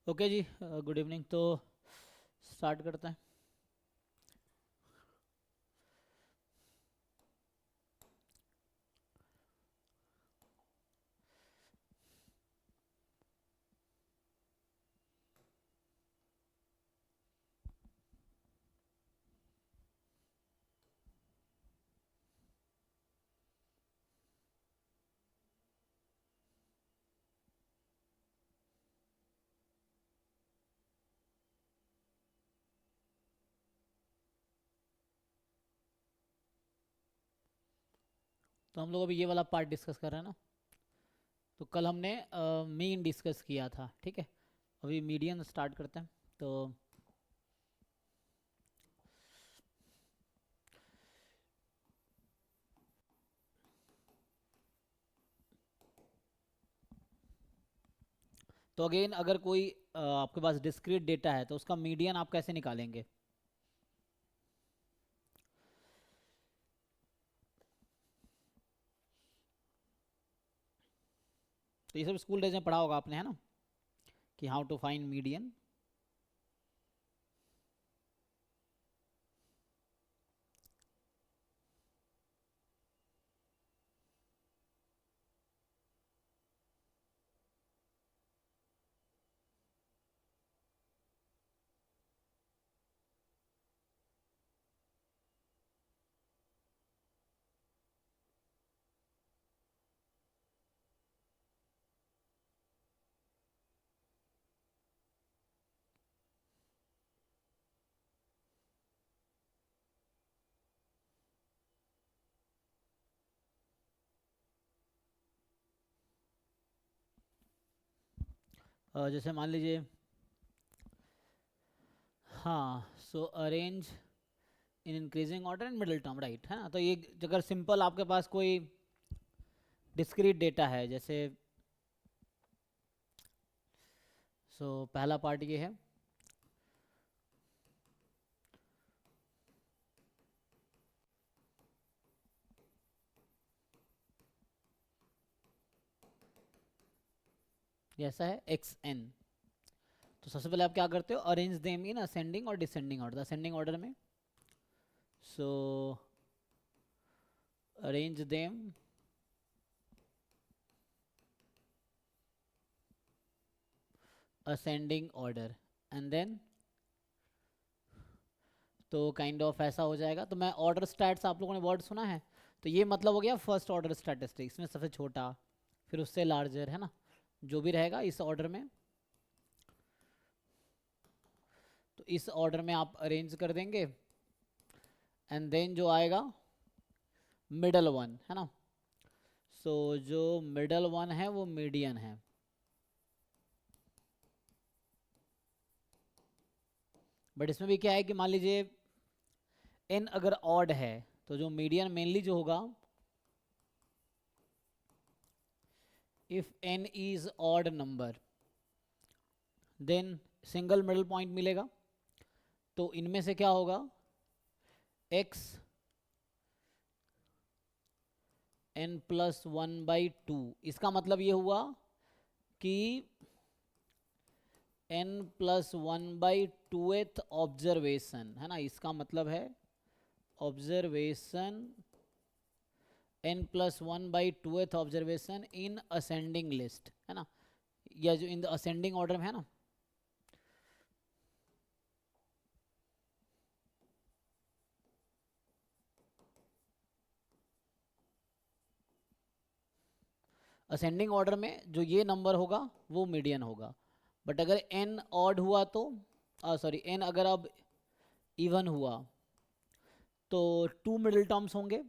Okay जी, good evening. तो start करते हैं। तो हम लोग अभी ये वाला पार्ट डिस्कस कर रहे हैं ना। तो कल हमने मीन डिस्कस किया था, ठीक है। अभी मीडियन स्टार्ट करते हैं। तो अगेन अगर कोई आपके पास डिस्क्रीट डेटा है तो उसका मीडियन आप कैसे निकालेंगे? तो ये सब स्कूल डेज में पढ़ा होगा आपने, है ना, कि हाउ टू फाइंड मीडियन। जैसे मान लीजिए, हाँ, सो arrange in increasing order and middle term, right, है ना। तो ये अगर सिंपल आपके पास कोई डिस्क्रीट डेटा है, जैसे पहला पार्ट ये है। ये ऐसा है एक्स एन। तो सबसे पहले आप क्या करते हो, अरेंज देम इन असेंडिंग और डिसेंडिंग ऑर्डर। असेंडिंग ऑर्डर में so arrange them ascending order and then, तो काइंड ऑफ ऐसा हो जाएगा। तो मैं ऑर्डर स्टैट्स, आप लोगों ने वर्ड सुना है, तो ये मतलब हो गया फर्स्ट ऑर्डर स्टैटिस्टिक्स में सबसे छोटा, फिर उससे लार्जर, है ना, जो भी रहेगा इस ऑर्डर में। तो इस ऑर्डर में आप अरेंज कर देंगे एंड देन जो आएगा मिडल वन, है ना। जो मिडल वन है वो मीडियन है। बट इसमें भी क्या है कि मान लीजिए एन अगर ऑड है तो जो मीडियन मेनली जो होगा, if n is odd number then single middle point मिलेगा। तो इनमें से क्या होगा, x n plus one by two. इसका मतलब ये हुआ कि n plus one by twoth observation, है ना। इसका मतलब है observation n plus one by twoth observation in ascending list, है ना, या जो इन द असेंडिंग ऑर्डर में है ना। असेंडिंग ऑर्डर में जो ये नंबर होगा वो मीडियन होगा। बट अगर एन ऑड हुआ तो, सॉरी, एन अगर अब इवन हुआ तो टू मिडिल टर्म्स होंगे।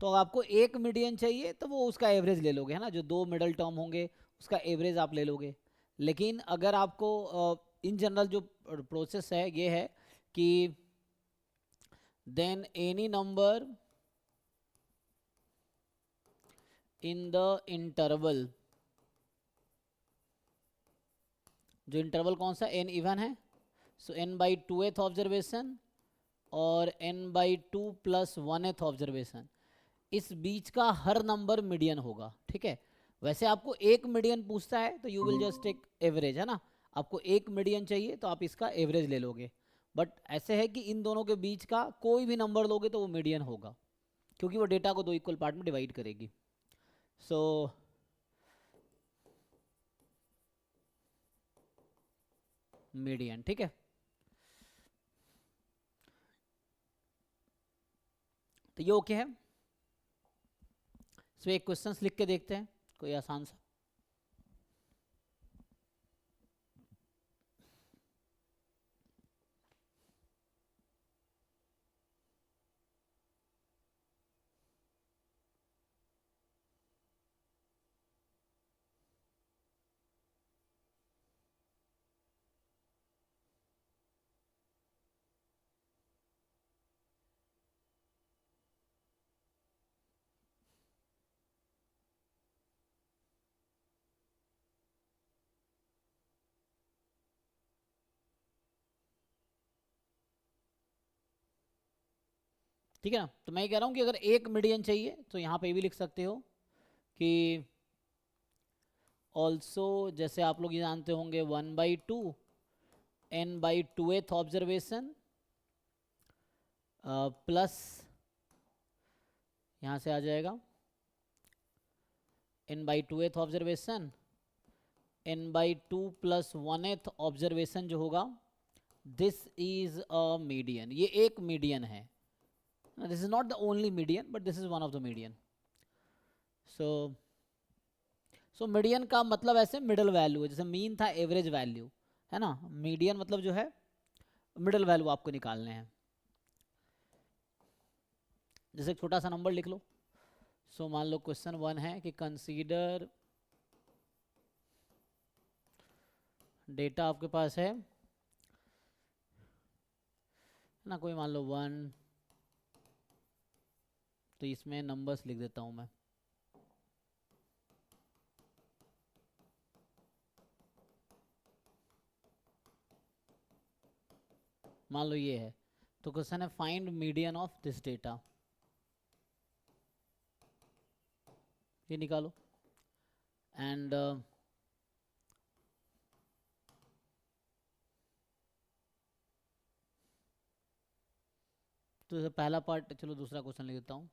तो आपको एक मीडियन चाहिए तो वो उसका एवरेज ले लोगे, है ना, जो दो मिडल टर्म होंगे उसका एवरेज आप ले लोगे। लेकिन अगर आपको इन जनरल जो प्रोसेस है ये है कि then any number in the interval, जो इंटरवल कौन सा, एन इवन है, so n by two th observation और n by two plus one th observation, इस बीच का हर नंबर मीडियन होगा, ठीक है। वैसे आपको एक मीडियन पूछता है तो you will just take average, है ना। आपको एक मीडियन चाहिए तो आप इसका एवरेज ले लोगे, बट ऐसे है कि इन दोनों के बीच का कोई भी नंबर लोगे तो वो मीडियन होगा, क्योंकि वो डेटा को दो इक्वल पार्ट में डिवाइड करेगी। सो मीडियन, ठीक है। तो ये ओके है। सो एक क्वेश्चंस लिख के देखते हैं कोई आसान सा। ठीक है ना, तो मैं ये कह रहा हूँ कि अगर एक मीडियन चाहिए तो यहाँ पे भी लिख सकते हो कि ऑल्सो, जैसे आप लोग ये जानते होंगे 1/2 n/2th ऑब्जर्वेशन प्लस यहाँ से आ जाएगा n/2th observation n/2 plus 1th observation जो होगा, दिस इज अ मीडियन। ये एक मीडियन है, this is not the only median but this is one of the median. So median का मतलब ऐसे मिडल वैल्यू है, जैसे मीन था एवरेज वैल्यू है ना, मीडियन मतलब जो है मिडल वैल्यू आपको निकालने हैं। जैसे एक छोटा सा नंबर लिख लो। सो मान लो क्वेश्चन 1 है कि कंसीडर, डेटा आपके पास है ना, कोई मान लो 1, तो इसमें नंबर्स लिख देता हूं मैं। मान लो ये है, तो क्वेश्चन है find median of this data, ये निकालो। एंड तो पहला पार्ट, चलो दूसरा क्वेश्चन लिख देता हूँ।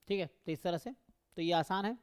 ठीक है, तो इस तरह से, तो ये आसान है।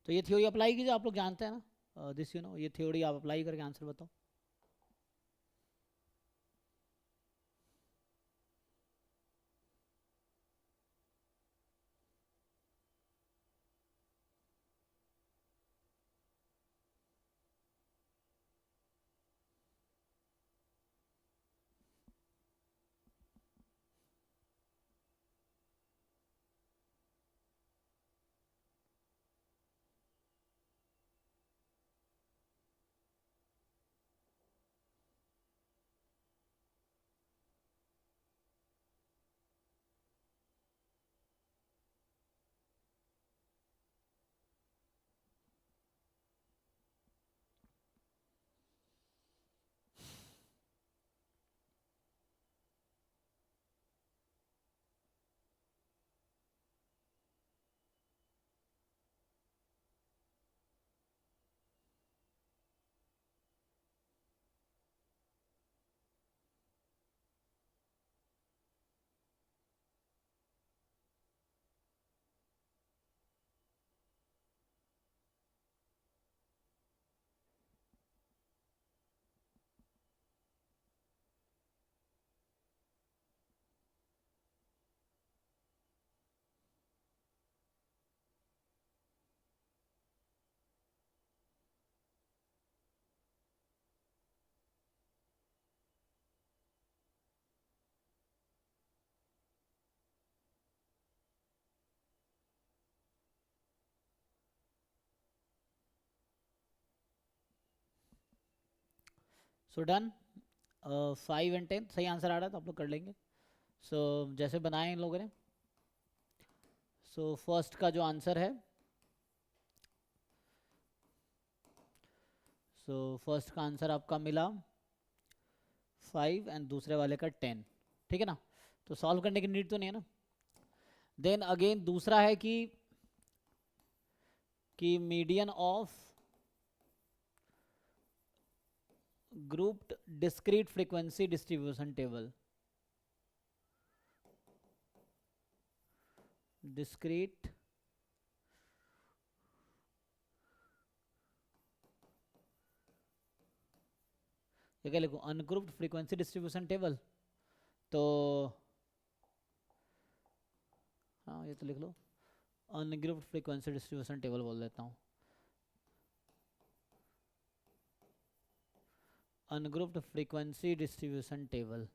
तो ये थ्योरी अप्लाई कीजिए, आप लोग जानते हैं ना दिस, ये थ्योरी आप अप्लाई करके आंसर बताओ। So done. 5 and 10 सही आंसर आ रहा है तो आप लोग कर लेंगे। सो जैसे बनाए इन लोगों ने। सो फर्स्ट का जो आंसर है, सो फर्स्ट का आंसर आपका मिला 5 एंड दूसरे वाले का 10। ठीक है ना, तो सॉल्व करने की नीड तो नहीं है ना। देन अगेन दूसरा है कि median of grouped discrete frequency distribution table. Discrete ये क्या लिखूं, अनग्रुप्ड फ्रीक्वेंसी डिस्ट्रीब्यूशन टेबल। तो हाँ ये तो लिख लो, अनग्रुप्ड फ्रीक्वेंसी डिस्ट्रीब्यूशन टेबल बोल देता हूँ। Ungrouped frequency distribution table.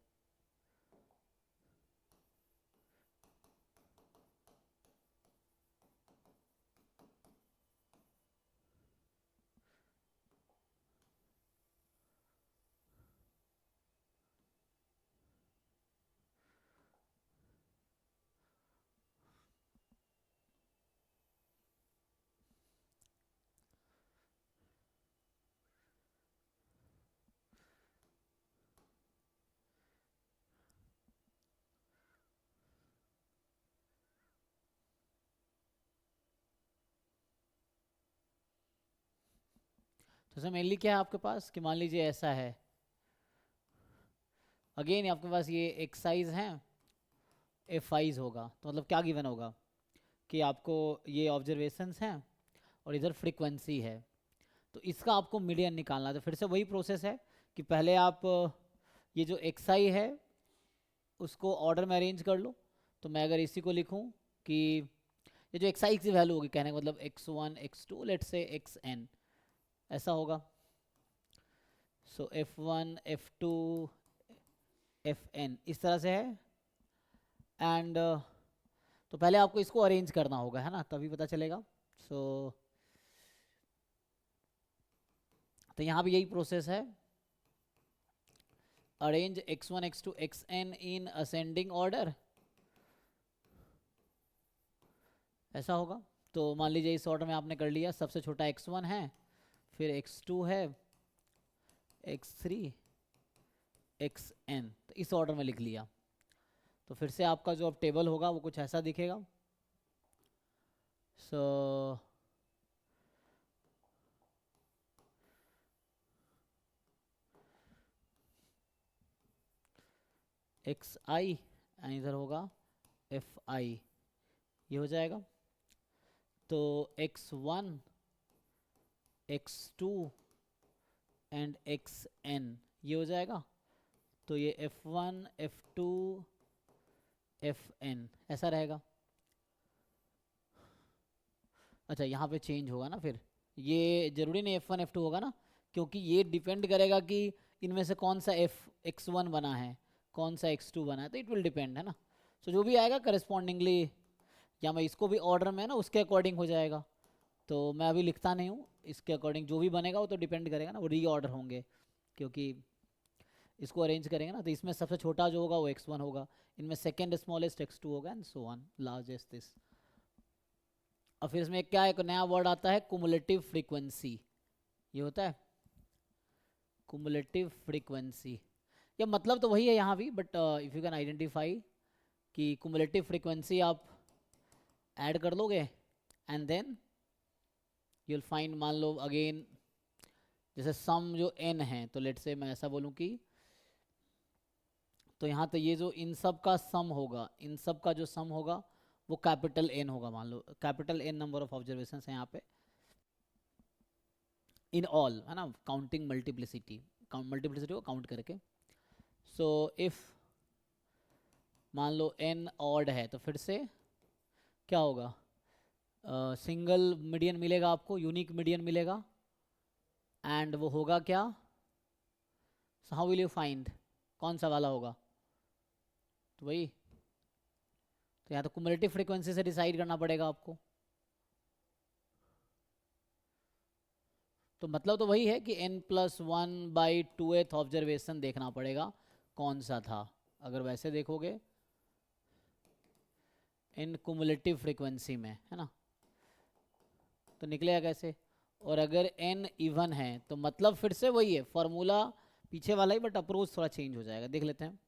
तो सर मेनली क्या है आपके पास कि मान लीजिए ऐसा है, अगेन आपके पास ये एक्साइज हैं, एफ आईज होगा, तो मतलब क्या गिवन होगा कि आपको ये ऑब्जर्वेशंस हैं और इधर फ्रीक्वेंसी है, तो इसका आपको मीडियन निकालना है। तो फिर से वही प्रोसेस है कि पहले आप ये जो एक्साई है उसको ऑर्डर में अरेंज कर लो। तो मैं अगर इसी को लिखूं कि ये जो एक्साई की वैल्यू होगी, कहने का मतलब x1 x2 let's say xn, ऐसा होगा। सो f1 f2 fn इस तरह से है। एंड तो पहले आपको इसको अरेंज करना होगा, है ना, तभी पता चलेगा। सो तो यहाँ भी यही प्रोसेस है, arrange x1 x2 xn in ascending order, ऐसा होगा। तो मान लीजिए इस ऑर्डर में आपने कर लिया, सबसे छोटा x1 है, फिर x2 है, x3 xn, तो इस ऑर्डर में लिख लिया। तो फिर से आपका जो अब टेबल होगा वो कुछ ऐसा दिखेगा। सो एक्स आई एंड इधर होगा एफ आई, ये हो जाएगा। तो x1 x2 एंड xn ये हो जाएगा। तो ये f1 f2 fn ऐसा रहेगा। अच्छा यहाँ पे चेंज होगा ना, फिर ये जरूरी नहीं f1 f2 होगा ना, क्योंकि ये डिपेंड करेगा कि इनमें से कौन सा x1 बना है, कौन सा x2 बना है, तो इट विल डिपेंड, है ना। सो जो भी आएगा करस्पॉन्डिंगली, या मैं इसको भी ऑर्डर में ना उसके अकॉर्डिंग हो जाएगा। तो मैं अभी लिखता नहीं हूँ, इसके अकॉर्डिंग जो भी बनेगा वो तो डिपेंड करेगा ना, वो री ऑर्डर होंगे, क्योंकि इसको अरेंज करेंगे ना, तो इसमें सबसे छोटा जो होगा वो x1 होगा, इनमें सेकेंड स्मॉलेस्ट x2 होगा and so on largest this. और फिर इसमें क्या एक नया वर्ड आता है, कुमुलेटिव फ्रीक्वेंसी। ये होता है कुमुलेटिव फ्रीक्वेंसी, या मतलब तो वही है यहाँ भी, but if you can identify कि कुमुलेटिव फ्रीक्वेंसी आप ऐड कर लोगे and then you will find, मान लो अगेन जैसे सम जो n है, तो लेट से मैं ऐसा बोलूँ कि, तो यहाँ तो ये जो इन सब का सम होगा, इन सब का जो सम होगा वो कैपिटल N होगा। मान लो capital N number of observations हैं यहाँ पे इन ऑल, है ना, काउंटिंग मल्टीप्लिसिटी, मल्टीप्लिसिटी को काउंट करके। सो इफ मान लो n ऑड है, तो फिर से क्या होगा, सिंगल मीडियन मिलेगा आपको, यूनिक मीडियन मिलेगा, एंड वो होगा क्या, हाउ विल यू फाइंड, कौन सा वाला होगा, तो वही, तो यहाँ तो कुमुलेटिव फ्रीक्वेंसी से डिसाइड करना पड़ेगा आपको। तो मतलब तो वही है कि n+1/2th ऑब्जर्वेशन देखना पड़ेगा कौन सा था। अगर वैसे देखोगे इन कुमुलेटिव फ्रीक्वेंसी में, है ना, तो निकलेगा कैसे। और अगर n इवन है तो मतलब फिर से वही है फॉर्मूला पीछे वाला ही, बट अप्रोच थोड़ा चेंज हो जाएगा, देख लेते हैं।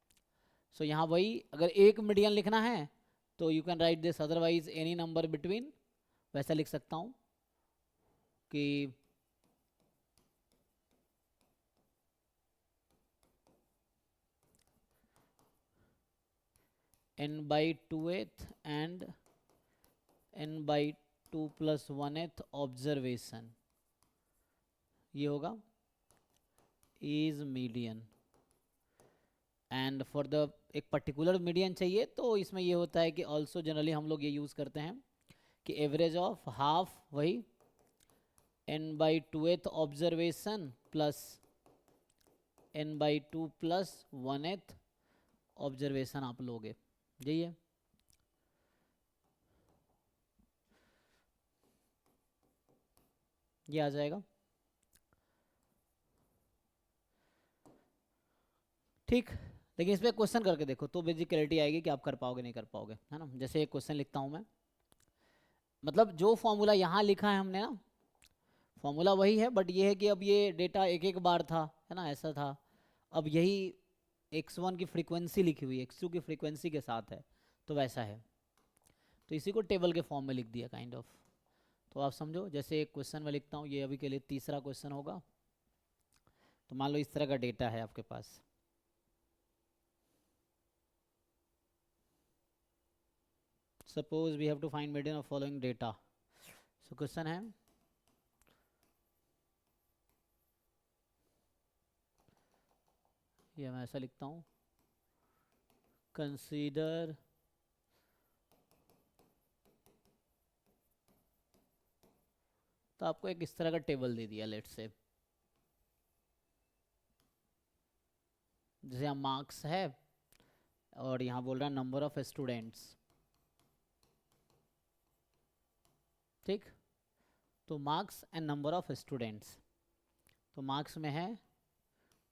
सो यहाँ वही, अगर एक मीडियन लिखना है तो you can write this, otherwise any number between, वैसा लिख सकता हूँ कि n/2th एंड n/2+1th ऑब्जर्वेशन, ये होगा is median. And for the एक पर्टिकुलर मीडियन चाहिए तो इसमें ये होता है कि ऑल्सो जनरली हम लोग ये यूज़ करते हैं कि एवरेज ऑफ हाफ, वही n/2th observation plus n/2+1th observation आप लोगे, यही है। ये आ जाएगा ठीक। लेकिन इस पर क्वेश्चन करके देखो तो बेसिक क्लैरिटी आएगी कि आप कर पाओगे नहीं कर पाओगे, है ना। जैसे एक क्वेश्चन लिखता हूँ मैं, मतलब जो फॉर्मूला यहाँ लिखा है हमने ना, फॉर्मूला वही है, बट ये है कि अब ये डेटा एक एक बार था, है ना, ऐसा था। अब यही x1 की फ्रीक्वेंसी लिखी हुई है, x2 की फ्रीक्वेंसी के साथ है, तो वैसा है, तो इसी को टेबल के फॉर्म में लिख दिया काइंड ऑफ। तो आप समझो, जैसे एक क्वेश्चन में लिखता हूँ, ये अभी के लिए तीसरा क्वेश्चन होगा। तो मान लो इस तरह का डेटा है आपके पास, suppose we have to find median of following data. So question है, ये मैं ऐसा लिखता हूँ, कंसीडर तो आपको एक इस तरह का टेबल दे दिया लेट से, जैसे यहाँ मार्क्स है और यहाँ बोल रहा है नंबर ऑफ स्टूडेंट्स, ठीक। तो marks and number of students, तो मार्क्स में है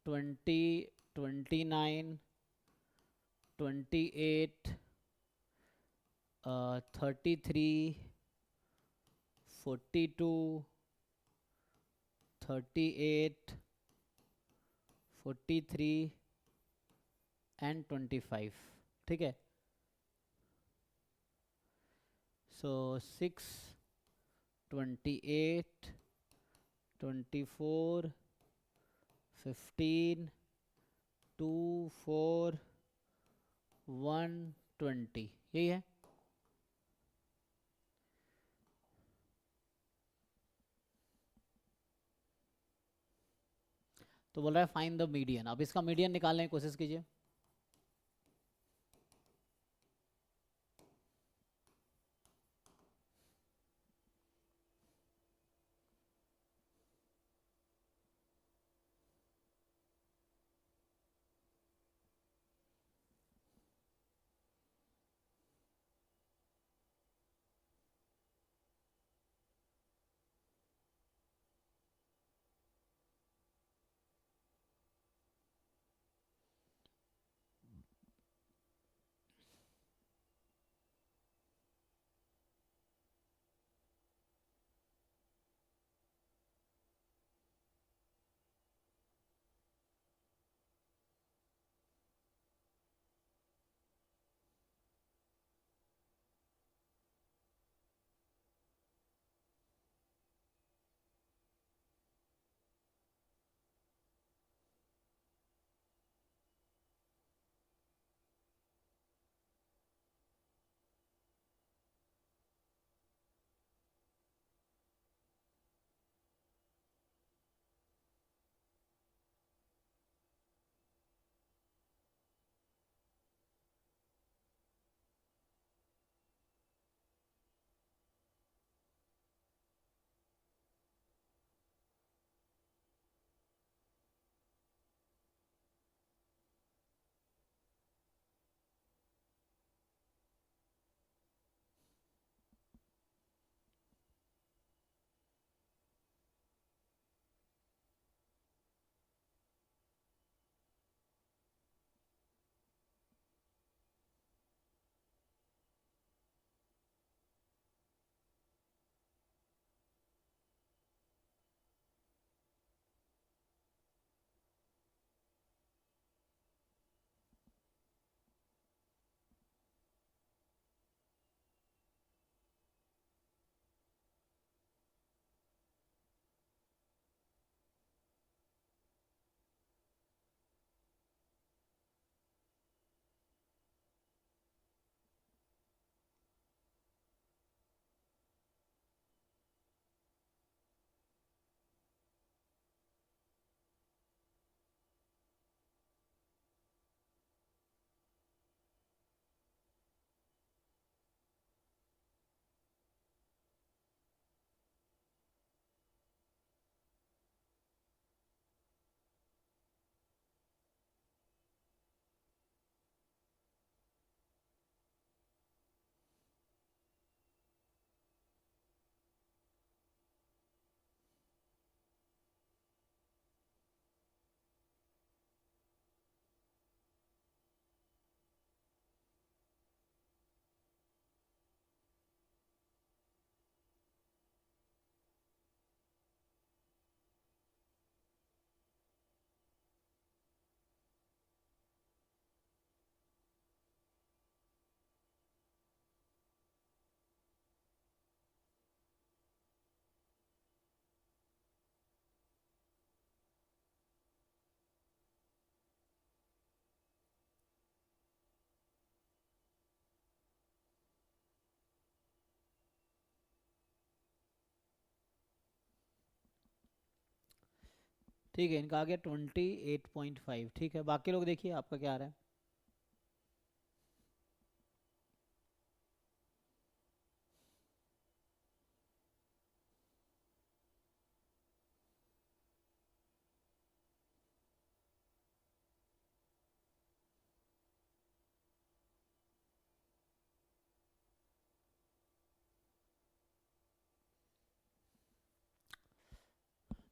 20, 29, 28, 33, 42, 38, 43 एंड 25, ठीक है। सो 6, 28, 24, 15, 2, 4, 1, 20, यही है। तो बोल रहा है फाइंड द मीडियन, अब इसका मीडियन निकालने की कोशिश कीजिए। ठीक है, इनका आ गया 28.5। ठीक है, बाकी लोग देखिए आपका क्या आ रहा है।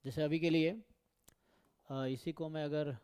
जैसे अभी के लिए इसी को मैं अगर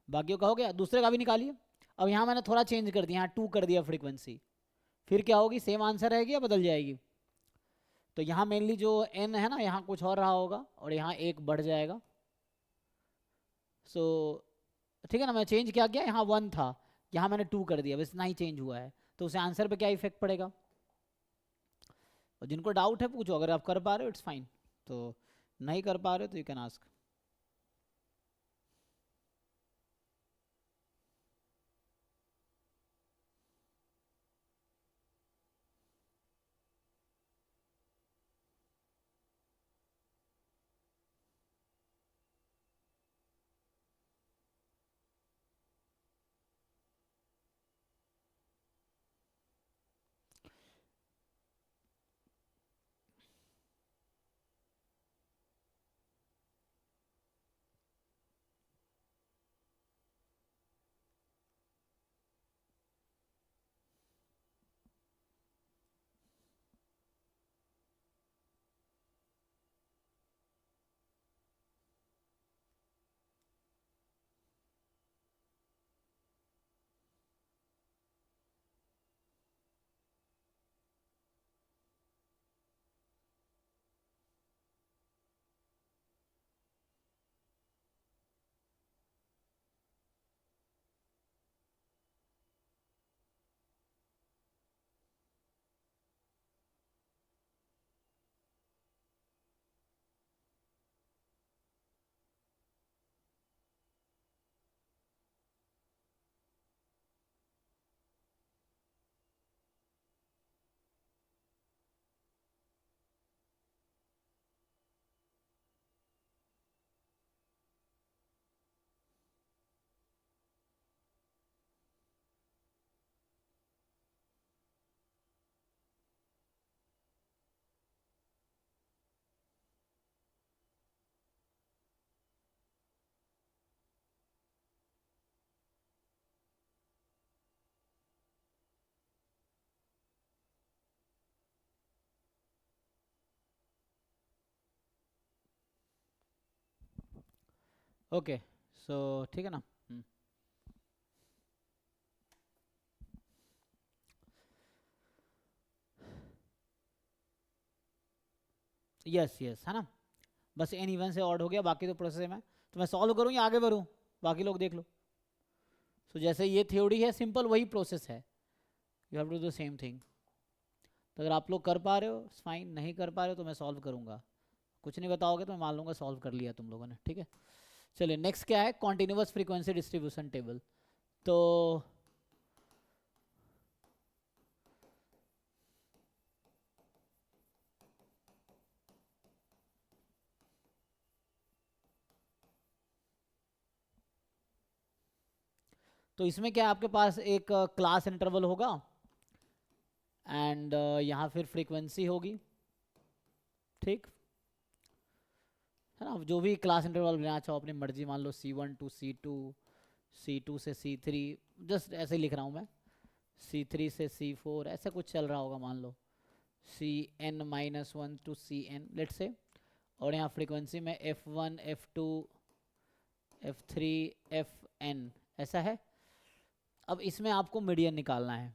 बाकियों का हो गया, दूसरे का भी निकालिए। अब यहाँ मैंने थोड़ा चेंज कर दिया, यहाँ 2 कर दिया फ्रीक्वेंसी। फिर क्या होगी, सेम आंसर रहेगी या बदल जाएगी? तो यहाँ मेनली जो n है ना, यहाँ कुछ और रहा होगा और यहाँ एक बढ़ जाएगा। सो ठीक है ना, मैं चेंज क्या किया, यहाँ 1 था, यहाँ मैंने 2 कर दिया, बस इतना ही चेंज हुआ है। तो उसे आंसर पे क्या इफेक्ट पड़ेगा? और जिनको डाउट है पूछो, अगर आप कर पा रहे हो इट्स फाइन, तो नहीं कर पा रहे हो तो यू कैन आस्क। ओके, सो ठीक है ना। यस यस है ना, बस एन इवन से ऑड हो गया, बाकी तो प्रोसेस में तो मैं सॉल्व करूँ या आगे बढ़ूँ, बाकी लोग देख लो। सो जैसे ये थ्योरी है सिंपल, वही प्रोसेस है, you have to do same thing. तो अगर आप लोग कर पा रहे हो फाइन, नहीं कर पा रहे हो तो मैं सॉल्व करूँगा, कुछ नहीं बताओगे तो मैं मान लूँगा सॉल्व कर लिया तुम लोगों ने, ठीक है। चलिए नेक्स्ट क्या है, कॉन्टिन्यूस फ्रीक्वेंसी डिस्ट्रीब्यूशन टेबल। तो इसमें क्या है, आपके पास एक क्लास इंटरवल होगा एंड यहाँ फिर फ्रीक्वेंसी होगी, ठीक है ना। जो भी क्लास इंटरवल लेना चाहो अपनी मर्जी, मान लो C1 टू C2, C2 से C3, जस्ट ऐसे ही लिख रहा हूँ मैं, C3 से C4, ऐसा कुछ चल रहा होगा मान लो, Cn-1 to Cn let's say. और यहाँ फ्रीक्वेंसी में F1 F2 F3 Fn ऐसा है। अब इसमें आपको मीडियन निकालना है,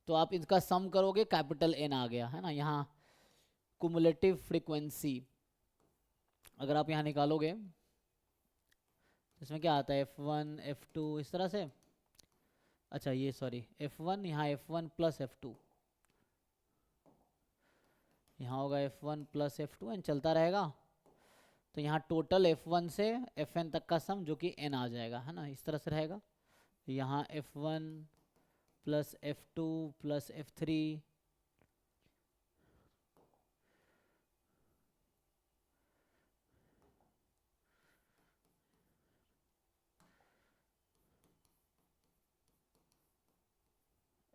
तो आप इसका सम करोगे, कैपिटल N आ गया है ना। यहाँ कुमुलेटिव फ्रीक्वेंसी अगर आप यहाँ निकालोगे, इसमें क्या आता है, F1 F2 इस तरह से, अच्छा ये सॉरी F1, यहाँ F1 प्लस F2, यहाँ होगा F1 प्लस F2 एंड चलता रहेगा। तो यहाँ टोटल F1 से Fn तक का सम जो कि N आ जाएगा है ना, इस तरह से रहेगा। यहाँ F1 plus F2 plus F3,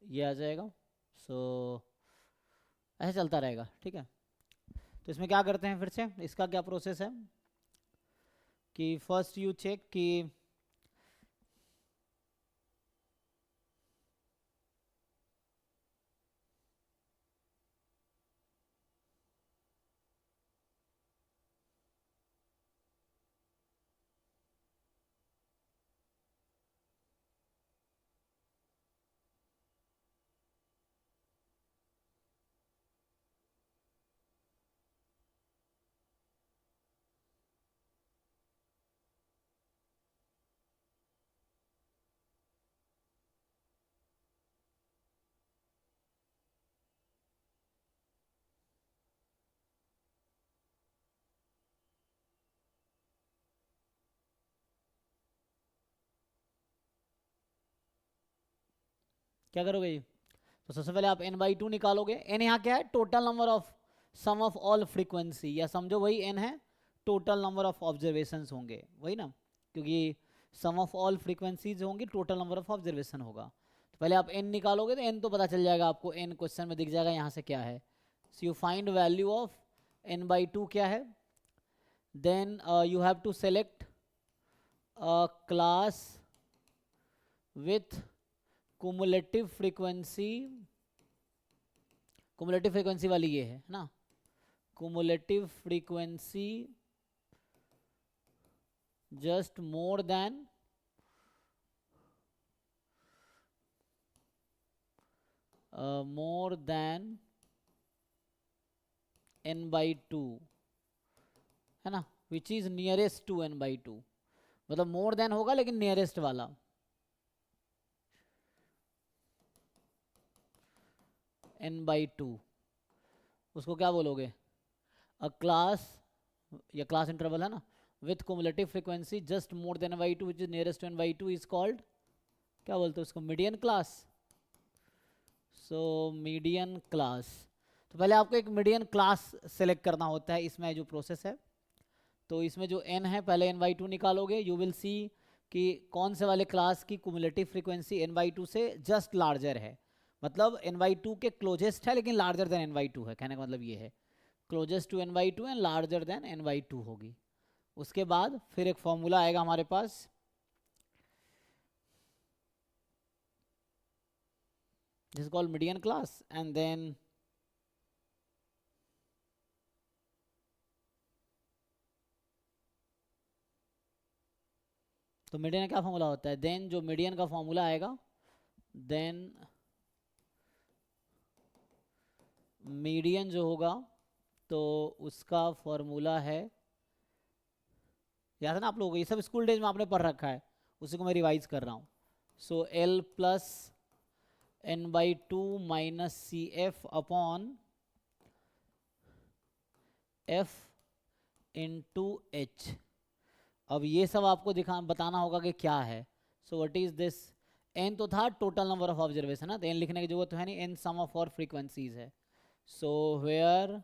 ये आ जाएगा। सो ऐसे चलता रहेगा, ठीक है। तो इसमें क्या करते हैं फिर से, इसका क्या प्रोसेस है कि फर्स्ट यू चेक कि क्या करोगे ये, तो सबसे पहले आप n/2 निकालोगे। n यहाँ क्या है, total number of sum of all frequency, या समझो वही n है, टोटल नंबर ऑफ ऑब्जर्वेशंस होंगे वही ना, क्योंकि सम ऑफ ऑल फ्रीक्वेंसीज होंगी, टोटल नंबर ऑफ ऑब्जर्वेशन होगा। तो पहले आप n निकालोगे तो n तो पता चल जाएगा आपको, n क्वेश्चन में दिख जाएगा यहाँ से क्या है। So you find value of n/2 क्या है, then you have to select a class with cumulative frequency, cumulative frequency वाली ये है ना, cumulative frequency just more than n/2 है ना, which is nearest to n/2, मतलब मोर देन होगा लेकिन नियरेस्ट वाला। n/2 उसको क्या बोलोगे, अ क्लास, या क्लास इंटरवल है ना, with cumulative frequency just more than n/2 which is nearest to n/2 is called, क्या बोलते हैं उसको, median class. So median class, तो पहले आपको एक मीडियन क्लास सेलेक्ट करना होता है, इसमें जो प्रोसेस है। तो इसमें जो n है, पहले n/2 निकालोगे, यू विल सी कि कौन से वाले क्लास की कुमुलेटिव फ्रीक्वेंसी n/2 से जस्ट लार्जर है, मतलब n/2 के क्लोजेस्ट है लेकिन लार्जर देन n/2 है, कहने का मतलब ये है closest to n/2 and larger than n/2 होगी। उसके बाद फिर एक फॉर्मूला आएगा हमारे पास, this is called median class, and then तो मीडियन का क्या फॉर्मूला होता है, देन जो मीडियन का फॉर्मूला आएगा, देन मीडियन जो होगा तो उसका फॉर्मूला है, याद है ना आप लोगों को, ये सब स्कूल डेज में आपने पढ़ रखा है, उसी को मैं रिवाइज कर रहा हूँ। So L plus n by two minus C F upon F into H. अब ये सब आपको बताना होगा कि क्या है। So what is this, n तो था टोटल नंबर ऑफ ऑब्जर्वेशन ना, तो एन लिखने की जरूरत तो है नहीं, एन सम ऑफ और फ्रीक्वेंसीज है। सो वेयर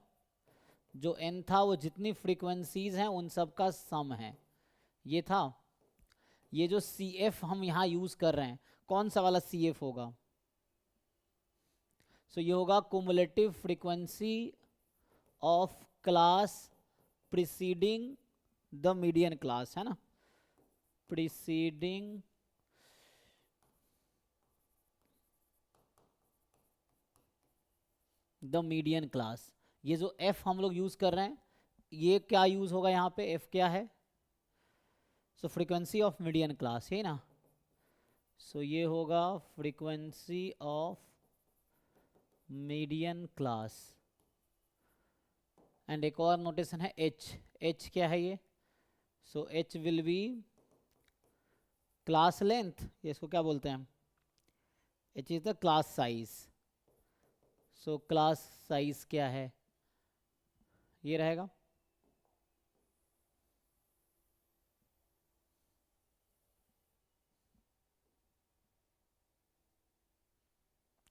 जो एन था वो जितनी फ्रीक्वेंसीज हैं उन सब का सम है, ये था। ये जो सी एफ हम यहाँ यूज कर रहे हैं, कौन सा वाला सी एफ होगा, सो ये होगा cumulative frequency of class preceding the median class, है ना, प्रीसीडिंग द मीडियन क्लास। ये जो एफ हम लोग यूज कर रहे हैं, ये क्या यूज होगा यहाँ पे, एफ क्या है, सो फ्रीक्वेंसी ऑफ मीडियन क्लास, है ना। सो ये होगा frequency of median class. And एक और नोटेशन है एच, एच क्या है ये, so H will be class length, ये इसको क्या बोलते हैं, H is the class size. So class size क्या है, ये रहेगा।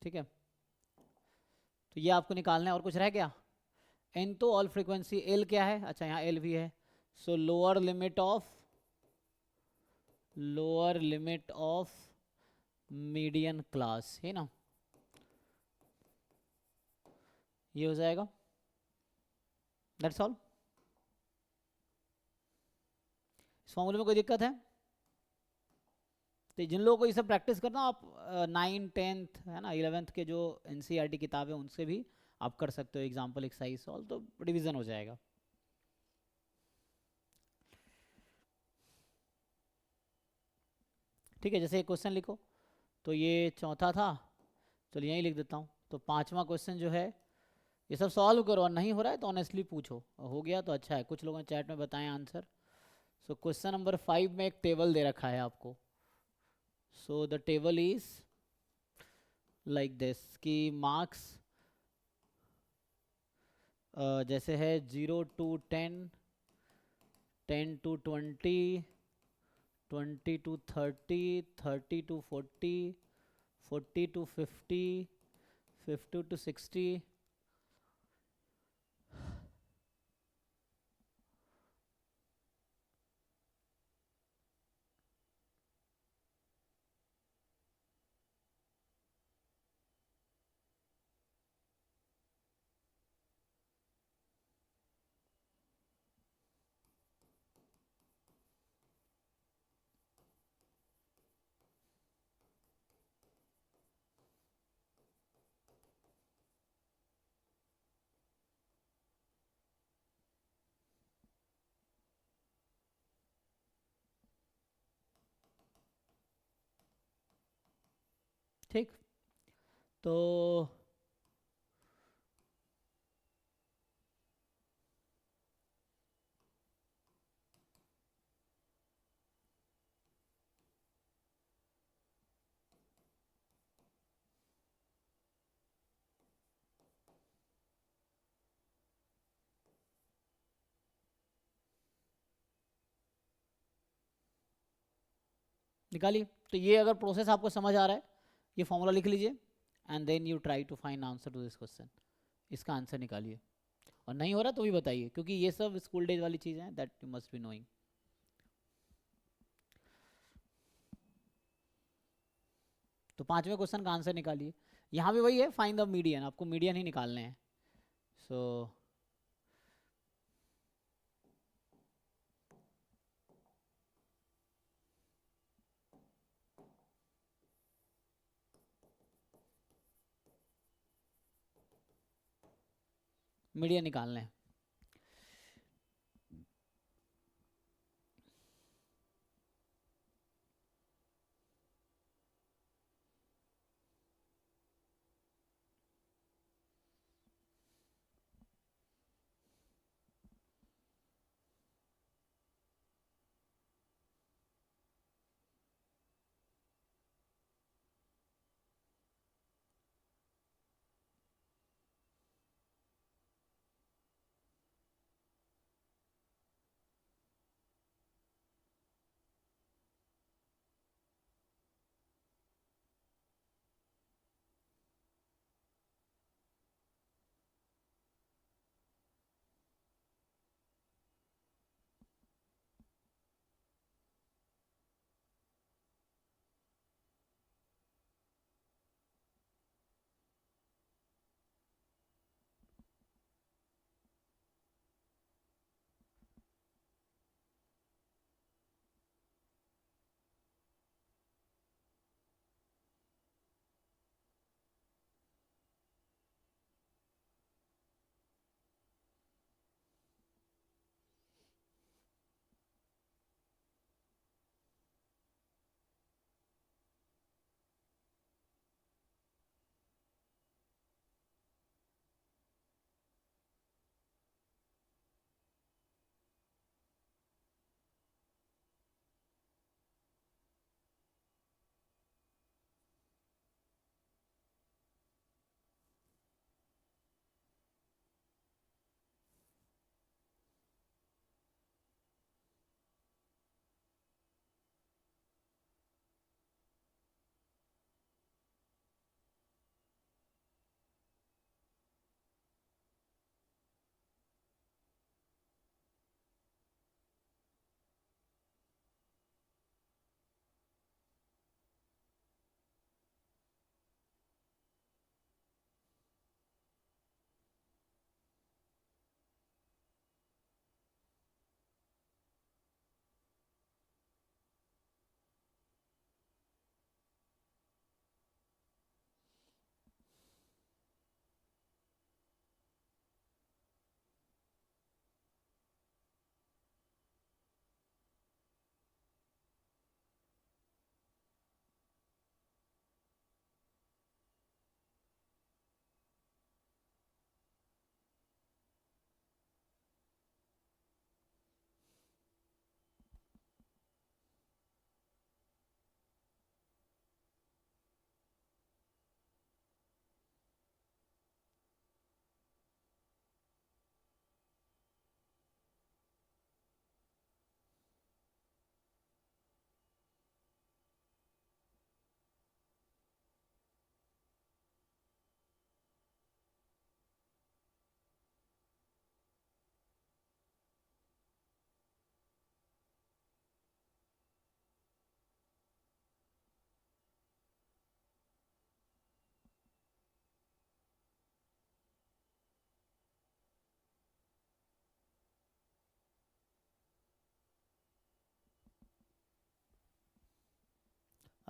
ठीक है, तो ये आपको निकालना है, और कुछ रह गया, एन तो ऑल फ्रीक्वेंसी, एल क्या है, अच्छा यहाँ एल भी है, सो lower limit of median class, है ना, ये हो जाएगा, दैट्स ऑल। इस फॉर्मूले में कोई दिक्कत है, तो जिन लोगों को ये सब प्रैक्टिस करना, आप 9th 10th है ना 11th के जो एनसीईआरटी किताब है उनसे भी आप कर सकते हो एग्जाम्पल एक्सरसाइज सॉल्व, तो रिवीजन हो जाएगा। ठीक है, जैसे एक क्वेश्चन लिखो, तो ये चौथा था, चलिए यहीं लिख देता हूँ। तो पांचवा क्वेश्चन जो है, ये सब सॉल्व करो, और नहीं हो रहा है तो ऑनेस्टली पूछो, हो गया तो अच्छा है, कुछ लोगों ने चैट में बताएं आंसर। सो क्वेश्चन नंबर 5 में एक टेबल दे रखा है आपको। So the table is like this कि मार्क्स जैसे है 0 to 10, 10 to 20, 20 to 30, 30 to 40, 40 to 50, 50 to 60। ठीक, तो निकालिए। तो ये अगर प्रोसेस आपको समझ आ रहा है, ये फॉर्मूला लिख लीजिए, and then you try to find answer to this question, इसका आंसर निकालिए। और नहीं हो रहा तो भी बताइए, क्योंकि ये सब स्कूल डेज वाली चीज़ें हैं, that you must be knowing. तो पांचवें क्वेश्चन का आंसर निकालिए। यहाँ भी वही है, फाइंड द मीडियन, आपको मीडियन ही निकालने हैं। सो मीडियन निकालने हैं।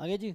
आगे जी।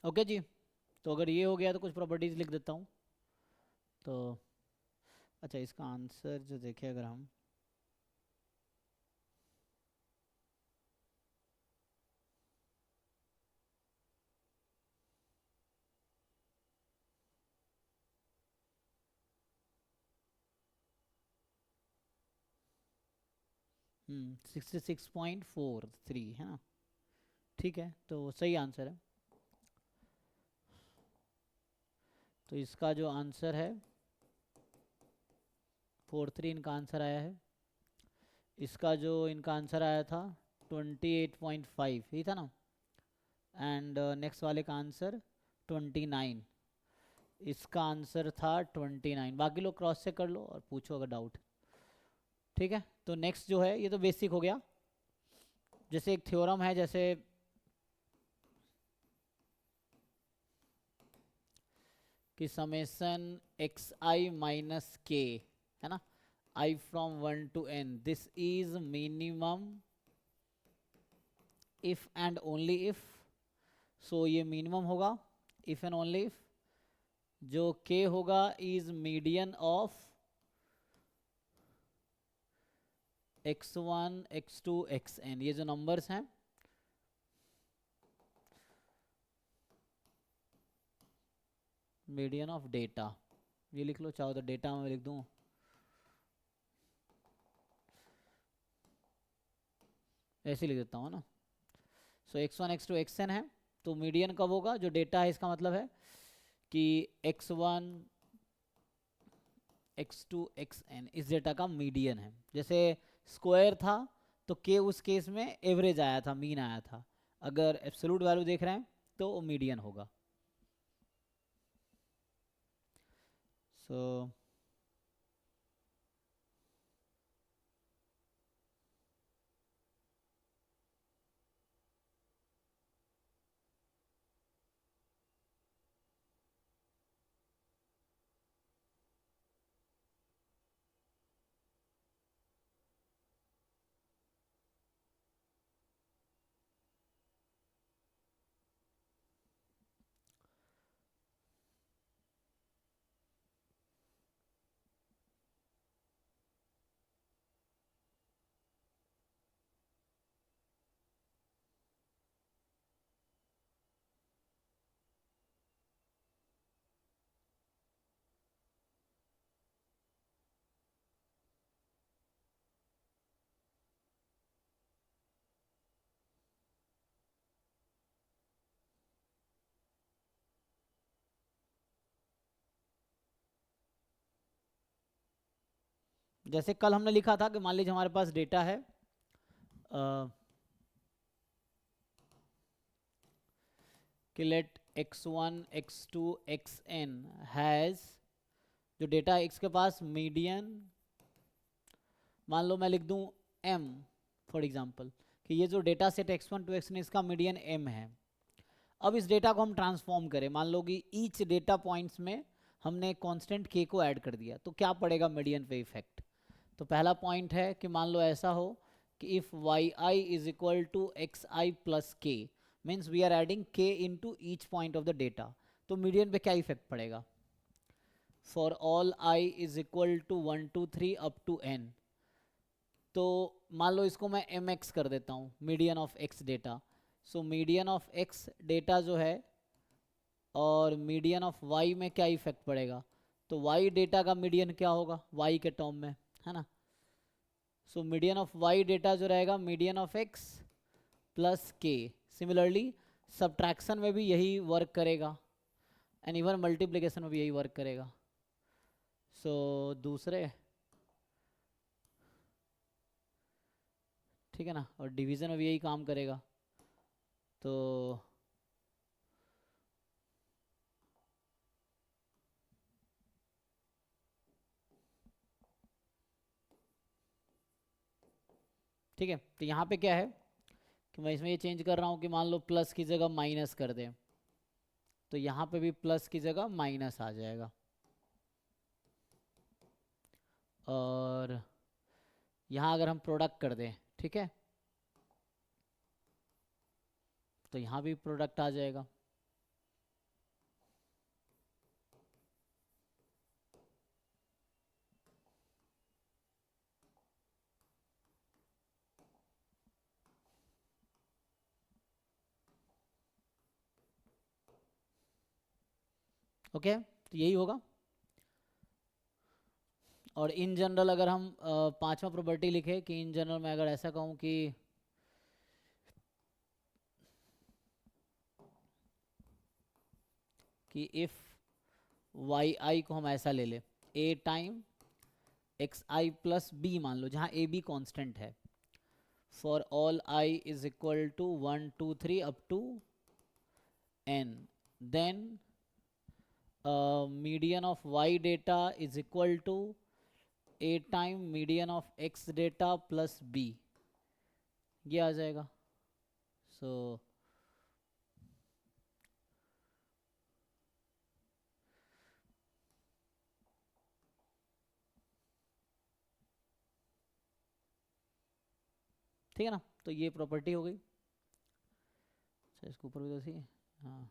ओके जी। तो अगर ये हो गया तो कुछ प्रॉपर्टीज लिख देता हूँ। तो अच्छा, इसका आंसर जो देखें अगर हम, हम्म, 66.43 है ना। ठीक है, तो सही आंसर है। तो इसका जो आंसर है 43 इनका आंसर आया है। इसका जो इनका आंसर आया था 28.5 ही था ना। एंड नेक्स्ट वाले का आंसर 29। इसका आंसर था 29। बाकी लोग क्रॉस चेक कर लो और पूछो अगर डाउट। ठीक है, तो नेक्स्ट जो है ये तो बेसिक हो गया। जैसे एक थ्योरम है, जैसे कि समेशन एक्स आई माइनस के, है ना, I from 1 to n, this is minimum if and only if. So ये मिनिमम होगा इफ एंड ओनली इफ। जो k होगा is median of x1 x2 xn, ये जो नंबर्स हैं मीडियन ऑफ डेटा। ये लिख लो, चाहो तो डेटा में लिख दूं, ऐसे लिख देता हूँ ना। सो x1 x2 xn है। तो मीडियन कब होगा, जो डेटा है, इसका मतलब है कि x1 x2 xn इस डेटा का मीडियन है। जैसे स्क्वायर था तो k उस केस में एवरेज आया था, मीन आया था। अगर एब्सोल्यूट वैल्यू देख रहे हैं तो वो मीडियन होगा। सो जैसे कल हमने लिखा था कि मान लीजिए हमारे पास डेटा है कि let x1 x2 xn has, जो डेटा है x के पास मीडियन, मान लो मैं लिख दूं m फॉर एग्जांपल, कि ये जो data set x1 to xn इसका मीडियन m है। अब इस डेटा को हम ट्रांसफॉर्म करें, मान लो कि ईच डेटा पॉइंट्स में हमने कांस्टेंट k को ऐड कर दिया, तो क्या पड़ेगा मीडियन पे इफेक्ट। तो पहला पॉइंट है कि मान लो ऐसा हो कि if yi is equal to xi plus k, means we are adding k into each point of the data, तो मीडियन पे क्या इफेक्ट पड़ेगा। For all i is equal to 1 2 3 up to n, तो मान लो इसको मैं mx कर देता हूँ, median of x data. So median of x data जो है और मीडियन ऑफ y में क्या इफेक्ट पड़ेगा, तो y डेटा का मीडियन क्या होगा y के टर्म में, है ना। So median of y data जो रहेगा median of x plus k। Similarly subtraction में भी यही वर्क करेगा एंड इवन मल्टीप्लिकेशन में भी यही वर्क करेगा। सो दूसरे, ठीक है ना, और डिवीज़न में भी यही काम करेगा। तो ठीक है, तो यहाँ पे क्या है कि मैं इसमें ये चेंज कर रहा हूँ कि मान लो प्लस की जगह माइनस कर दें, तो यहाँ पे भी प्लस की जगह माइनस आ जाएगा, और यहाँ अगर हम प्रोडक्ट कर दें, ठीक है, तो यहाँ भी प्रोडक्ट आ जाएगा। ओके, तो यही होगा। और इन जनरल अगर हम पांचवा प्रॉपर्टी लिखे कि इन जनरल मैं अगर ऐसा कहूँ कि इफ़ वाई आई को हम ऐसा ले ले a time x i plus b, मान लो जहाँ a b कांस्टेंट है, for all i is equal to 1 2 3 up to n, then median of y data is equal to a time median of x data plus b, ये आ जाएगा। सो ठीक है ना, तो ये प्रॉपर्टी हो गई। अच्छा, इसके ऊपर भी तो सी, हाँ,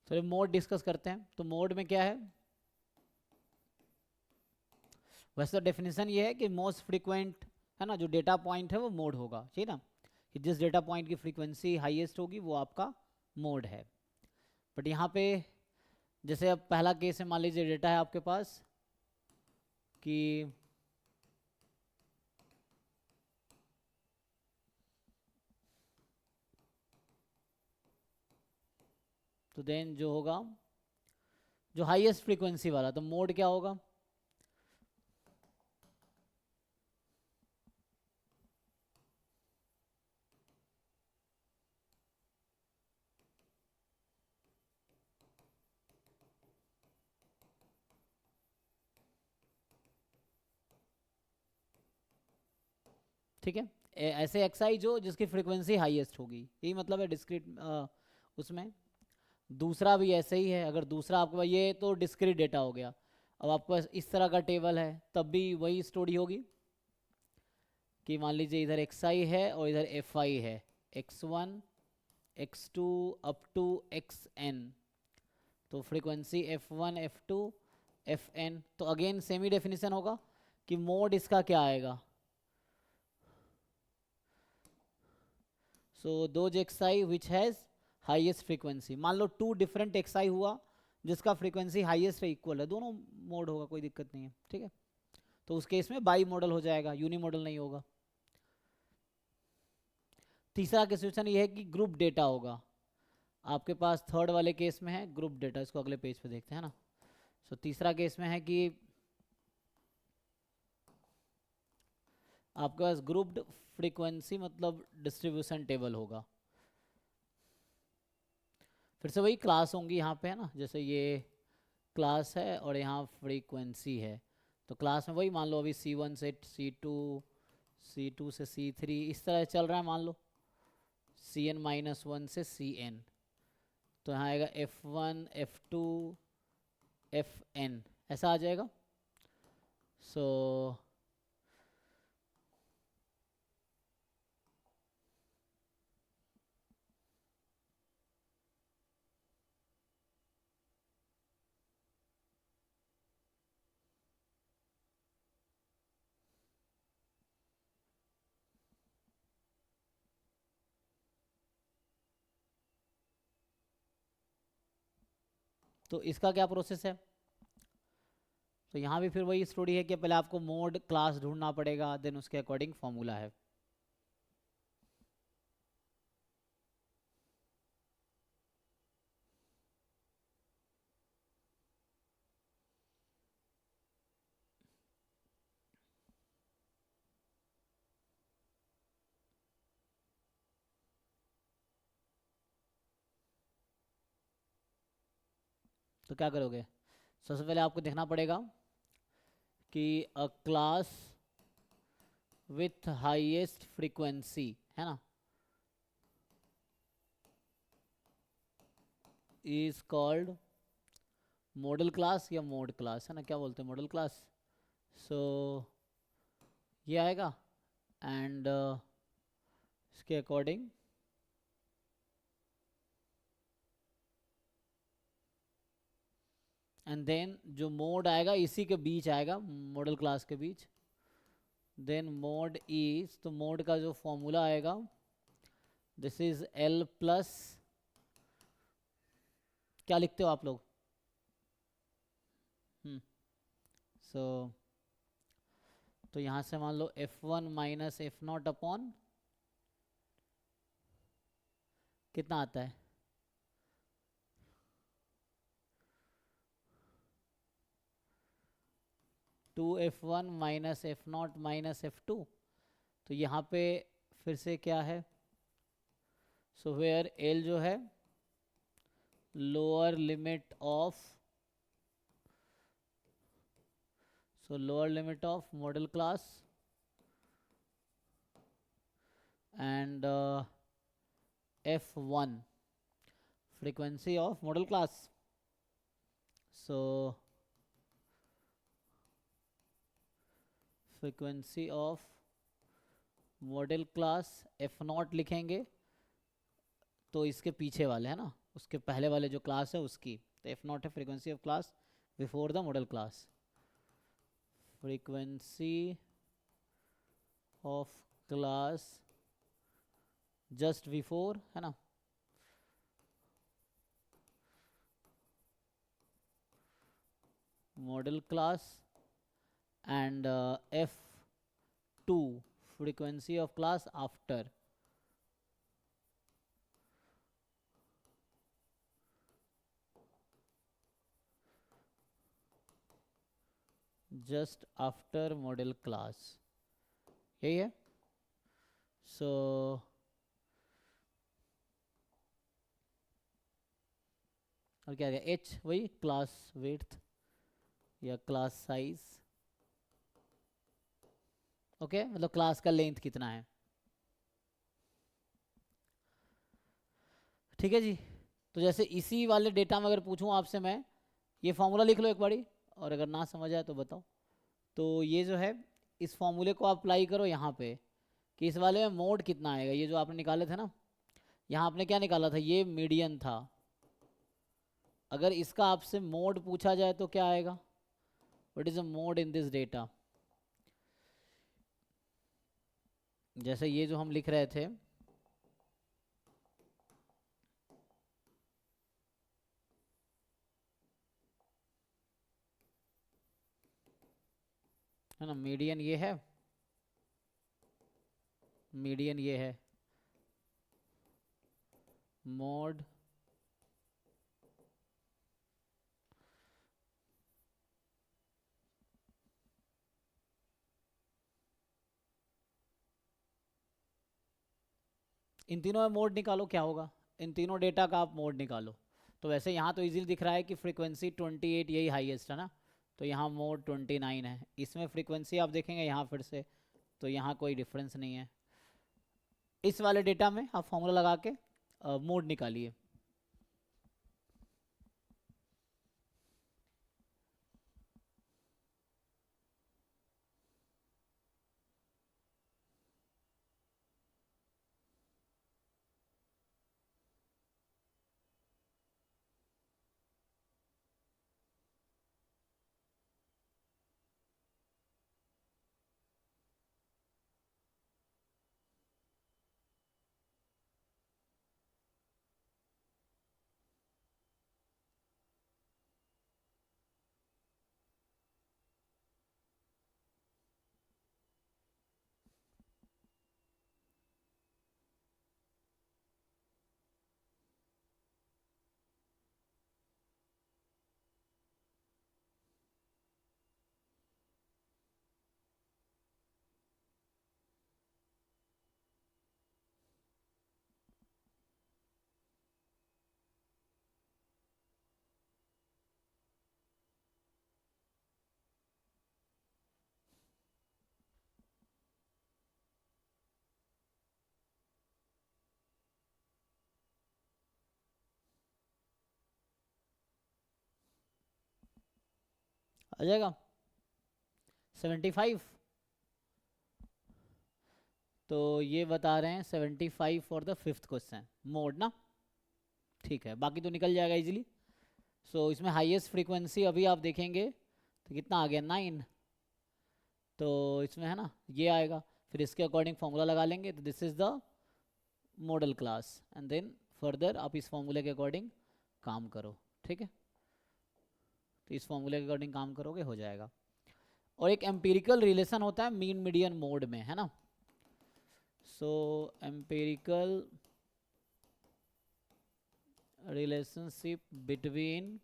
चलिए मोड डिस्कस करते हैं। तो मोड में क्या है, वैसे तो डेफिनेशन ये है कि मोस्ट फ्रीक्वेंट, है ना, जो डेटा पॉइंट है वो मोड होगा, ठीक है ना, कि जिस डेटा पॉइंट की फ्रीक्वेंसी हाईएस्ट होगी वो आपका मोड है। बट यहाँ पे जैसे अब पहला केस है, मान लीजिए डेटा है आपके पास कि तो देन जो होगा जो हाईएस्ट फ्रीक्वेंसी वाला, तो मोड क्या होगा, ठीक है, ऐसे एक्सआई जो जिसकी फ्रीक्वेंसी हाईएस्ट होगी, यही मतलब है डिस्क्रीट उसमें। दूसरा भी ऐसे ही है, अगर दूसरा आपके पास, ये तो डिस्क्रीट डेटा हो गया, अब आपके पास इस तरह का टेबल है तब भी वही स्टोरी होगी कि मान लीजिए इधर xi है और इधर fi है, x1 x2 up to xn, तो फ्रीक्वेंसी f1 f2 fn, तो अगेन सेमी डेफिनेशन होगा कि मोड इसका क्या आएगा। So those xi which has highest frequency, मान लो टू डिफरेंट xi हुआ जिसका फ्रीक्वेंसी हाईएस्ट है, इक्वल है, दोनों मोड होगा, कोई दिक्कत नहीं है, ठीक है। तो उस केस में बाई मॉडल हो जाएगा, यूनी मॉडल नहीं होगा। तीसरा क्वेश्चन ये है कि ग्रुप डेटा होगा। आपके पास थर्ड वाले केस में है ग्रुप डेटा, इसको अगले पेज पे देखते हैं ना। सो तीसरा केस में है कि आपके पास ग्रुप्ड फ्रीक्वेंसी मतलब डिस्ट्रीब्यूशन टेबल होगा। फिर से वही क्लास होंगी यहाँ पे, है ना, जैसे ये क्लास है और यहाँ फ्रीक्वेंसी है। तो क्लास में वही मान लो अभी C1 से C2, C2 से C3 इस तरह चल रहा है, मान लो Cn-1 से Cn। तो यहाँ आएगा F1 F2 Fn, ऐसा आ जाएगा। सो तो इसका क्या प्रोसेस है? तो यहाँ भी फिर वही स्टोरी है कि पहले आपको मोड क्लास ढूंढना पड़ेगा, देन उसके अकॉर्डिंग फॉर्मूला है। तो क्या करोगे? सबसे पहले आपको देखना पड़ेगा कि अ क्लास विथ हाईएस्ट फ्रीक्वेंसी, है ना, इज कॉल्ड मॉडल क्लास या मोड क्लास, है ना, क्या बोलते हैं, मॉडल क्लास। सो ये आएगा एंड इसके अकॉर्डिंग एंड देन जो मोड आएगा इसी के बीच आएगा, मॉडल क्लास के बीच। देन मोड इज, तो मोड का जो फॉर्मूला आएगा दिस इज L प्लस, क्या लिखते हो आप लोग? सो तो यहाँ से मान लो F1 माइनस F0 अपॉन कितना आता है, 2F1 minus F0 minus F2। तो यहाँ पे फिर से क्या है, सो वेयर L जो है lower limit of, so lower limit of model class and F1 frequency of model class. So frequency of model class F0 लिखेंगे, तो इसके पीछे वाले है ना, उसके पहले वाले जो क्लास है उसकी, तो F0 है frequency of class before the modal class, frequency of class just before, है ना, model class and F2 frequency of class after, just after model class, यही है। सो और क्या गया, H वही क्लास विड्थ या क्लास साइज, ओके, मतलब क्लास का लेंथ कितना है, ठीक है जी। तो जैसे इसी वाले डेटा में अगर पूछूं आपसे मैं, ये फॉर्मूला लिख लो एक बारी, और अगर ना समझ आए तो बताओ। तो ये जो है इस फॉर्मूले को अप्लाई करो यहाँ पे कि इस वाले में मोड कितना आएगा, ये जो आपने निकाले थे ना, यहाँ आपने क्या निकाला था, ये मीडियन था। अगर इसका आपसे मोड पूछा जाए तो क्या आएगा, what is a mode in this data. जैसे ये जो हम लिख रहे थे, है ना, मीडियन ये है, मीडियन ये है, मोड इन तीनों में मोड निकालो, क्या होगा, इन तीनों डेटा का आप मोड निकालो। तो वैसे यहाँ तो इजीली दिख रहा है कि फ्रीक्वेंसी 28 यही हाईएस्ट है ना, तो यहाँ मोड 29 है। इसमें फ्रीक्वेंसी आप देखेंगे यहाँ फिर से, तो यहाँ कोई डिफरेंस नहीं है। इस वाले डेटा में आप फॉर्मूला लगा के मोड निकालिए। आ जाएगा 75। तो ये बता रहे हैं 75 for the fifth question, mode ना, ठीक है, बाकी तो निकल जाएगा इजीली। सो इसमें हाईएस्ट फ्रीक्वेंसी अभी आप देखेंगे तो कितना आ गया 9, तो इसमें है ना ये आएगा, फिर इसके अकॉर्डिंग फॉर्मूला लगा लेंगे, तो this is the modal class, and then further आप इस फॉर्मूले के अकॉर्डिंग काम करो, ठीक है। तो इस फॉर्मूले के अकॉर्डिंग काम करोगे हो जाएगा। और एक एम्पिरिकल रिलेशन होता है मीन मीडियन मोड में, है ना। So empirical relationship between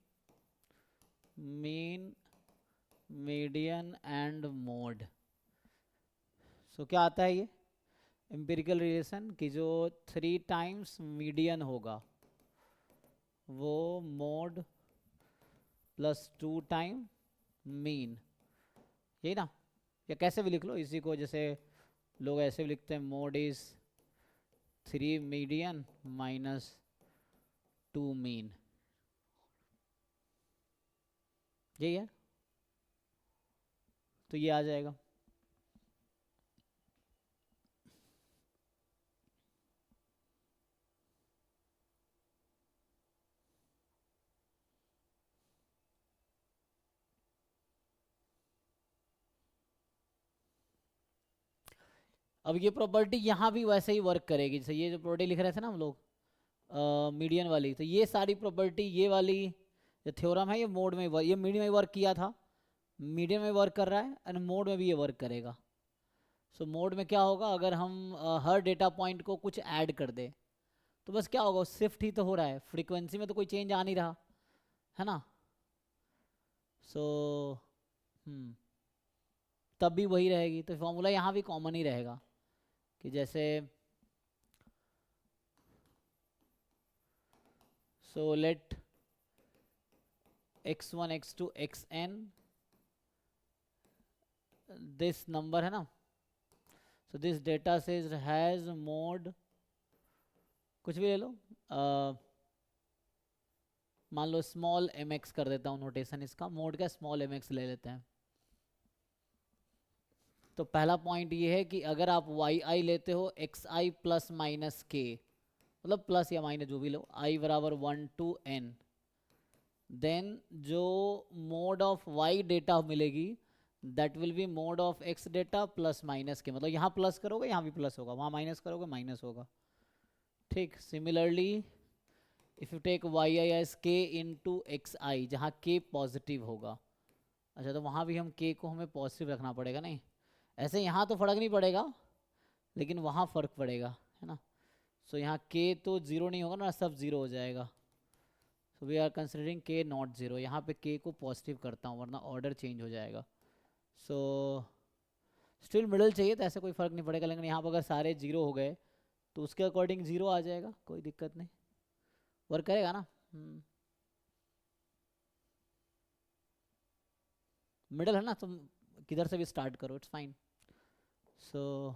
mean median and mode. So क्या आता है ये एम्पिरिकल रिलेशन कि जो 3 टाइम्स मीडियन होगा वो मोड प्लस 2 टाइम मीन, यही ना। या कैसे भी लिख लो इसी को, जैसे लोग ऐसे भी लिखते हैं mode is 3 median minus 2 mean, यही है, तो ये आ जाएगा। अब ये प्रॉपर्टी यहाँ भी वैसे ही वर्क करेगी, जैसे ये जो प्रॉपर्टी लिख रहे थे ना हम लोग मीडियन वाली, तो ये सारी प्रॉपर्टी ये वाली जो थ्योरम है ये मोड में ये मीडियन में वर्क किया था, मीडियन में वर्क कर रहा है, एंड मोड में भी ये वर्क करेगा। सो मोड में क्या होगा, अगर हम हर डेटा पॉइंट को कुछ ऐड कर दे तो बस क्या होगा, शिफ्ट ही तो हो रहा है, फ्रीक्वेंसी में तो कोई चेंज आ नहीं रहा है ना। सो तब भी वही रहेगी, तो फॉर्मूला यहाँ भी कॉमन ही रहेगा कि जैसे so let x1 x2 xn this number है ना, so this data set has mode, कुछ भी ले लो, मान लो स्मॉल mx कर देता हूँ नोटेशन इसका, मोड का स्मॉल mx ले लेते हैं। तो पहला पॉइंट ये है कि अगर आप yi लेते हो xi प्लस माइनस के, मतलब प्लस या माइनस जो भी लो, i बराबर 1 to n, देन जो मोड ऑफ y डेटा मिलेगी that will be mode of x data plus minus के, मतलब यहाँ प्लस करोगे यहाँ भी प्लस होगा, वहाँ माइनस करोगे माइनस होगा, ठीक। Similarly if you take yi as k into xi, जहाँ k पॉजिटिव होगा, अच्छा तो वहाँ भी हम k को हमें पॉजिटिव रखना पड़ेगा, नहीं ऐसे यहाँ तो फर्क नहीं पड़ेगा लेकिन वहाँ फ़र्क पड़ेगा, है ना। सो यहाँ k तो ज़ीरो नहीं होगा ना, सब ज़ीरो हो जाएगा। So we are considering k not zero, यहाँ पे k को पॉजिटिव करता हूँ वरना ऑर्डर चेंज हो जाएगा। सो स्टिल मिडल चाहिए तो ऐसे कोई फ़र्क नहीं पड़ेगा, लेकिन यहाँ पर अगर सारे ज़ीरो हो गए तो उसके अकॉर्डिंग ज़ीरो आ जाएगा, कोई दिक्कत नहीं, वर्क करेगा ना। मिडल है ना, तुम किधर से भी स्टार्ट करो, it's fine. So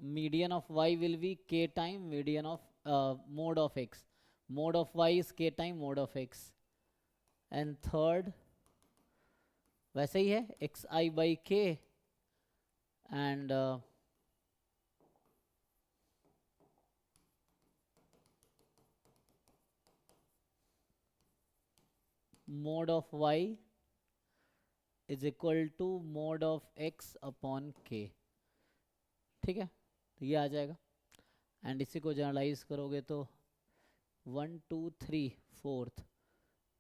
median of y will be k time median of mode of x, mode of y is k time mode of x, and third वैसे ही है x i by k and mode of y is equal to mode of x upon k, ठीक है, तो ये आ जाएगा। And इसी को जनरलाइज करोगे तो 1 2 3 4,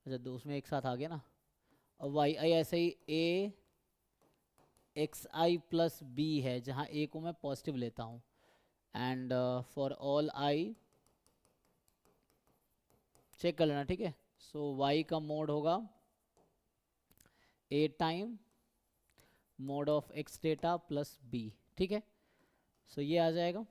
अच्छा दो उसमें एक साथ आ गया ना। अब वाई आई ऐसे ही a x i plus b है, जहाँ ए को मैं पॉजिटिव लेता हूँ, and for all i check कर लेना, ठीक है। सो वाई का मोड होगा a time mode of x data plus b, ठीक है। सो ये आ जाएगा।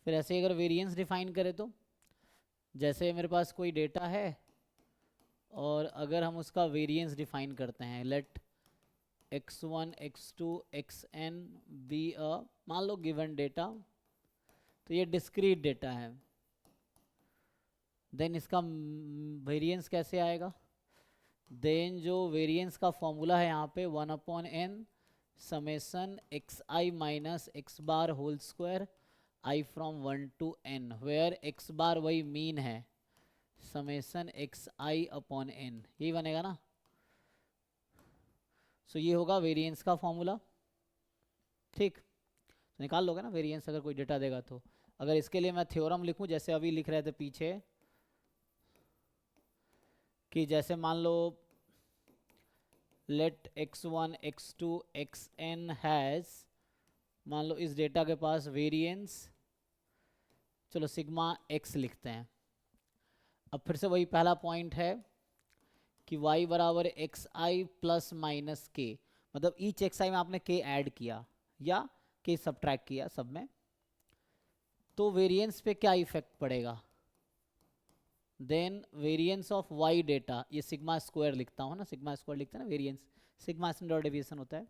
फिर ऐसे ही अगर वेरिएंस डिफाइन करें तो जैसे मेरे पास कोई डेटा है और अगर हम उसका वेरिएंस डिफाइन करते हैं, late x1 x2 xn be a मान लो गिवन डेटा, तो ये डिस्क्रीट डेटा है, देन इसका वेरिएंस कैसे आएगा, देन जो वेरिएंस का फॉर्मूला है यहाँ पे 1/n summation x I minus x bar whole square I from 1 to n, where x bar वही मीन है, summation x I upon n, यही बनेगा ना। सो ये होगा वेरिएंस का फॉर्मूला, ठीक, तो निकाल लोगे ना वेरिएंस अगर कोई डेटा देगा तो। अगर इसके लिए मैं थ्योरम लिखूं जैसे अभी लिख रहे थे पीछे, कि जैसे मान लो late x1 x2 xn has, मान लो इस डेटा के पास वेरिएंस, चलो सिग्मा x लिखते हैं। अब फिर से वही पहला पॉइंट है कि y बराबर एक्स आई प्लस माइनस के, मतलब ईच एक्स आई में आपने k ऐड किया या k सब्ट्रैक्ट किया सब में, तो वेरिएंस पे क्या इफेक्ट पड़ेगा, then variance of y data, ये सिग्मा स्क्वायर लिखता हूँ ना, सिग्मा स्क्वायर लिखते हैं ना वेरिएंस, सिग्मा स्टैंडर्ड डेविएशन होता है,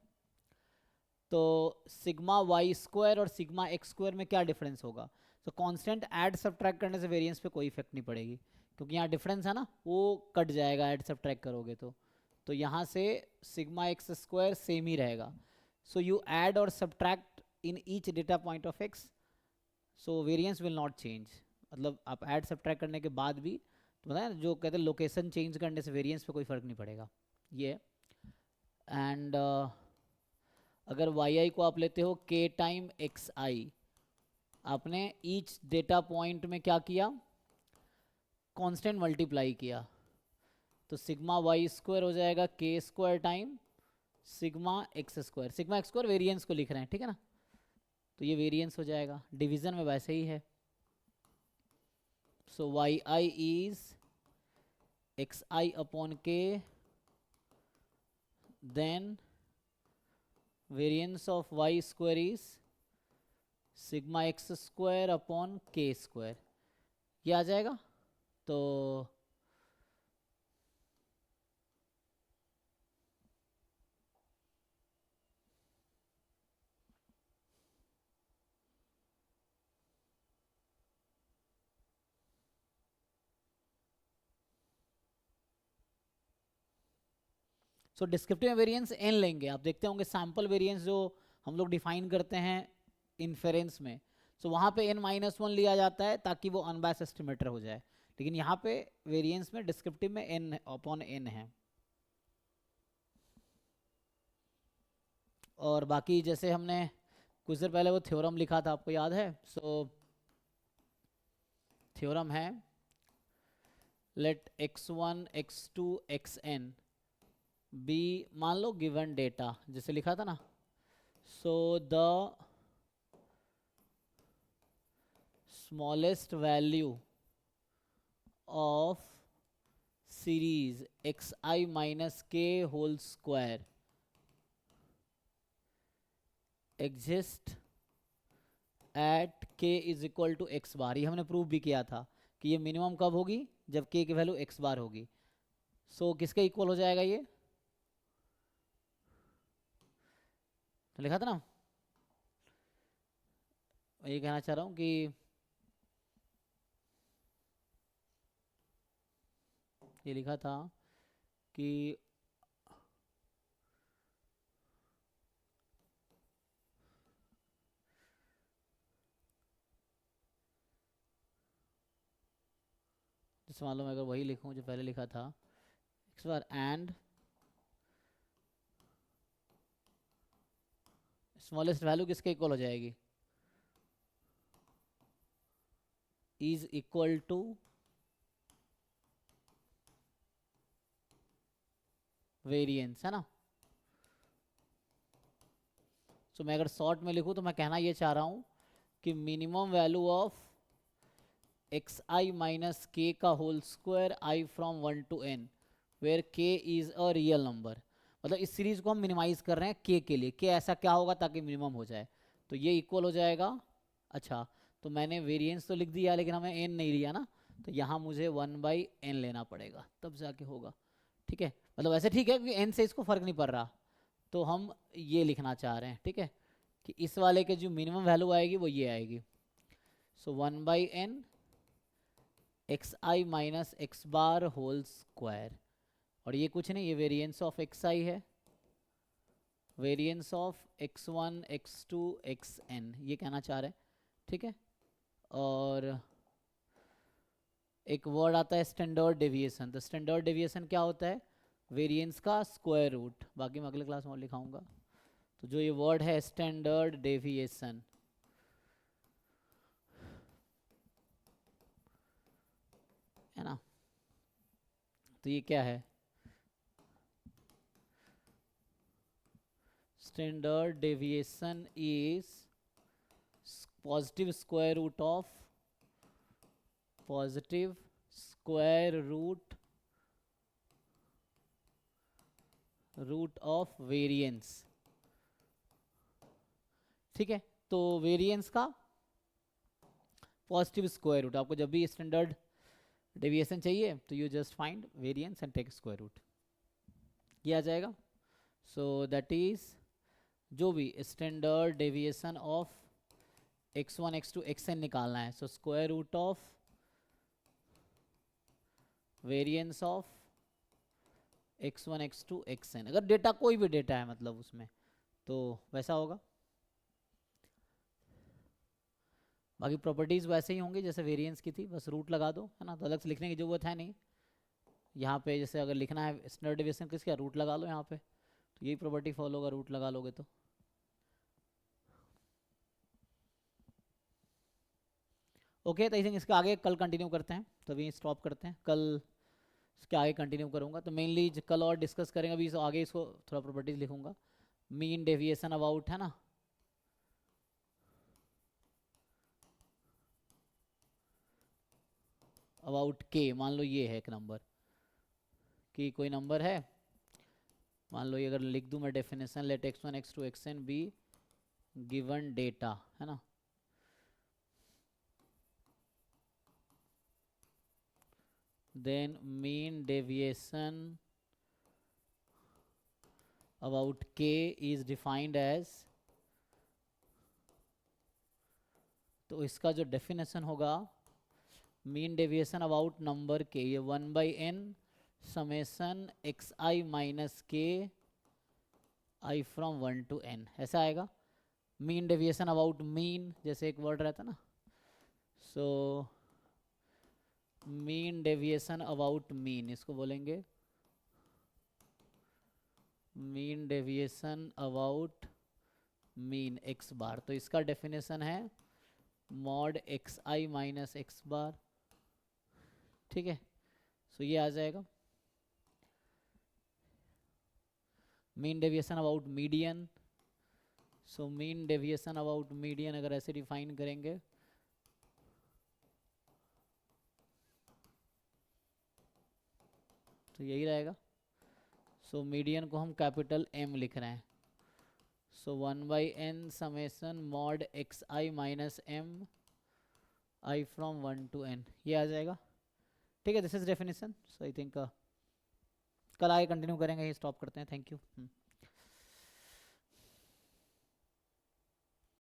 तो सिग्मा वाई स्क्वायर और सिग्मा एक्स स्क्वायर में क्या डिफरेंस होगा। तो कांस्टेंट ऐड सब्ट्रैक्ट करने से वेरिएंस पे कोई इफेक्ट नहीं पड़ेगी, क्योंकि यहाँ डिफरेंस है ना वो कट जाएगा ऐड सब्ट्रैक्ट करोगे तो यहाँ से सिग्मा एक्स स्क्वायर सेम ही रहेगा। सो यू ऐड और subtract in each data point of x, so variance will not change, मतलब आप ऐड सब्ट्रैक्ट करने के बाद भी, तो बताया जो कहते हैं लोकेशन चेंज करने से वेरिएंस पे कोई फर्क नहीं पड़ेगा ये। एंड अगर वाई आई को आप लेते हो के टाइम एक्स आई, आपने ईच डेटा पॉइंट में क्या किया, कांस्टेंट मल्टीप्लाई किया, तो सिग्मा वाई स्क्वायर हो जाएगा के square time sigma x square, sigma x square variance को लिख रहे हैं, ठीक है ना, तो ये वेरिएंस हो जाएगा, डिवीजन में वैसे ही है। So y I is x I upon k, then variance of y square is sigma x square upon k square, ये आ जाएगा। तो सो डिस्क्रिप्टिव वेरिएंस n लेंगे, आप देखते होंगे सैम्पल वेरिएंस जो हम लोग डिफाइन करते हैं इन्फेरेंस में, सो वहाँ पे n-1 लिया जाता है ताकि वो अनबायस्ड एस्टिमेटर हो जाए, लेकिन यहाँ पे वेरिएंस में डिस्क्रिप्टिव में n अपॉन n है। और बाकी जैसे हमने कुछ देर पहले वो थ्योरम लिखा था, आपको याद है? सो थ्योरम है let x1 x2 xn be, मान लो गिवन डेटा, जैसे लिखा था ना, so the smallest value of series xi minus k whole square exist at k is equal to x bar. ये हमने प्रूव भी किया था कि ये मिनिमम कब होगी, जब k की वैल्यू x बार होगी। सो किसके इक्वल हो जाएगा ये, तो लिखा था ना, ये कहना चाह रहा हूँ कि ये लिखा था कि जैसे मान लो मैं अगर वही लिखूं जो पहले लिखा था, x bar and smallest value किसके इक्वल हो जाएगी, इज इक्वल टू वेरिएंस, है ना। सो मैं अगर शॉर्ट में लिखूं तो मैं कहना ये चाह रहा हूं कि minimum value of x I minus k का whole square I from 1 to n where k is a real number, मतलब इस सीरीज को हम मिनिमाइज कर रहे हैं k के लिए, k ऐसा क्या होगा ताकि मिनिमम हो जाए, तो ये इक्वल हो जाएगा। अच्छा, तो मैंने वेरिएंस तो लिख दिया लेकिन हमें n नहीं लिया ना, तो यहाँ मुझे 1/n लेना पड़ेगा तब जाके होगा, ठीक है। मतलब ऐसे ठीक है क्योंकि n से इसको फर्क नहीं पड़ रहा, तो हम ये लिखना चाह रहे हैं, ठीक है, कि इस वाले के जो मिनिमम वैल्यू आएगी वो ये आएगी। सो 1/n एक्स आई minus x bar whole square, और ये कुछ नहीं, ये वेरिएंस ऑफ एक्स आई है, variance of x1 x2 xn, ये कहना चाह रहे हैं, ठीक है। और एक वर्ड आता है स्टैंडर्ड डेविएशन, तो स्टैंडर्ड डेविएशन क्या होता है, वेरिएंस का स्क्वायर रूट, बाकी मैं अगले क्लास में और लिखाऊंगा। तो जो ये वर्ड है स्टैंडर्ड डेविएशन, है ना, तो ये क्या है, standard deviation is positive square root of positive square root of variance, ठीक है। तो वेरिएंस का पॉजिटिव स्क्वायर रूट, आपको जब भी स्टैंडर्ड डेविएशन चाहिए तो you just find variance and take square root, ये आ जाएगा। सो दैट इज जो भी standard deviation of x1 x2 xn निकालना है, so square root of variance of x1 x2 xn, अगर डेटा कोई भी डेटा है मतलब उसमें तो वैसा होगा। बाकी प्रॉपर्टीज वैसे ही होंगी जैसे वेरिएंस की थी, बस रूट लगा दो, है ना, तो अलग से लिखने की जरूरत है नहीं। यहाँ पे जैसे अगर लिखना है स्टैंडर्ड डेविएशन किसका, रूट लगा लो यहाँ पे, तो यही प्रॉपर्टी फॉलो होगा, रूट लगा लोगे तो। ओके, तो आई थिंक इसके आगे कल कंटिन्यू करते हैं, तो अभी स्टॉप करते हैं, कल इसके आगे कंटिन्यू करूँगा। तो मेनली कल और डिस्कस करेंगे, अभी आगे इसको थोड़ा प्रॉपर्टीज लिखूंगा, मीन डेविएशन अबाउट, है ना, अबाउट के, मान लो ये है एक नंबर, कि कोई नंबर है, मान लो ये अगर लिख दूं मैं definition, let x1 x2 xn be given data, है ना, then mean deviation about k is defined as, तो इसका जो डेफिनेशन होगा मीन डेविएशन अबाउट नंबर के, ये 1/n समेसन एक्स आई माइनस के आई फ्रॉम 1 to n, ऐसा आएगा। मीन डेविएशन अबाउट मीन जैसे एक वर्ड रहता ना, so mean deviation about mean, इसको बोलेंगे mean deviation about mean x bar. तो इसका डेफिनेशन है मॉड एक्स आई माइनस एक्स बार, ठीक है। सो ये आ जाएगा। Mean deviation about median, so mean deviation about median अगर ऐसे डिफाइन करेंगे तो यही रहेगा। सो मीडियन को हम कैपिटल एम लिख रहे हैं। So 1/n summation mod x I minus m i from 1 to n, ये आ जाएगा, ठीक है। This is definition. So I think कल आगे कंटिन्यू करेंगे, स्टॉप करते हैं। Thank you.